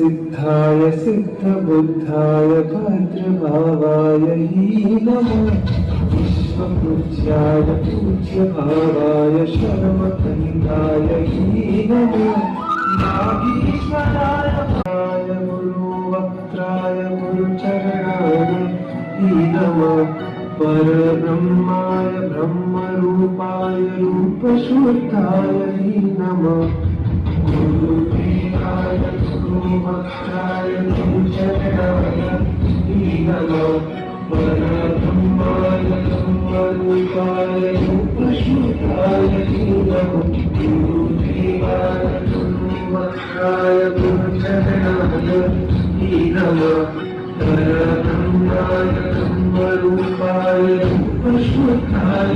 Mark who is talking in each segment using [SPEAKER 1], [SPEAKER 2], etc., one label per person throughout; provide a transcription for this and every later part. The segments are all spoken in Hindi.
[SPEAKER 1] सिद्धाय सिद्धबुद्धाय भद्रभावाय नमः। विश्वपूज्याय पूज्यभावाय सर्वकन्दाय नमः। नागेश्वराय गुरुवक्त्राय गुरुचरणाय नमः। परब्रह्माय ब्रह्मरूपाय रूपशुद्धाय नमः। गुरुदेवाय गुरुवक्त्राय गुरुचरणाय नमः। परब्रह्माय ब्रह्मरूपाय रूपशुद्धाय नमः। गुरुदेवाय गुरुवक्त्राय गुरुचरणाय नमः। परब्रह्माय ब्रह्मरूपाय रूपशुद्धाय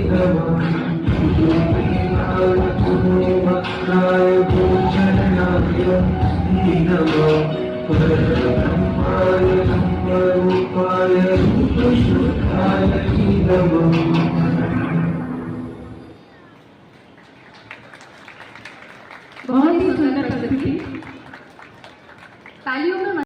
[SPEAKER 1] नमः। गुरुदेवाय गुरुवक्त्राय गुरुचरणाय नमः। परब्रह्माय ब्रह्मरूपाय रूपशुद्धाय नमः।
[SPEAKER 2] बहुत ही सुंदर प्रस्तुति।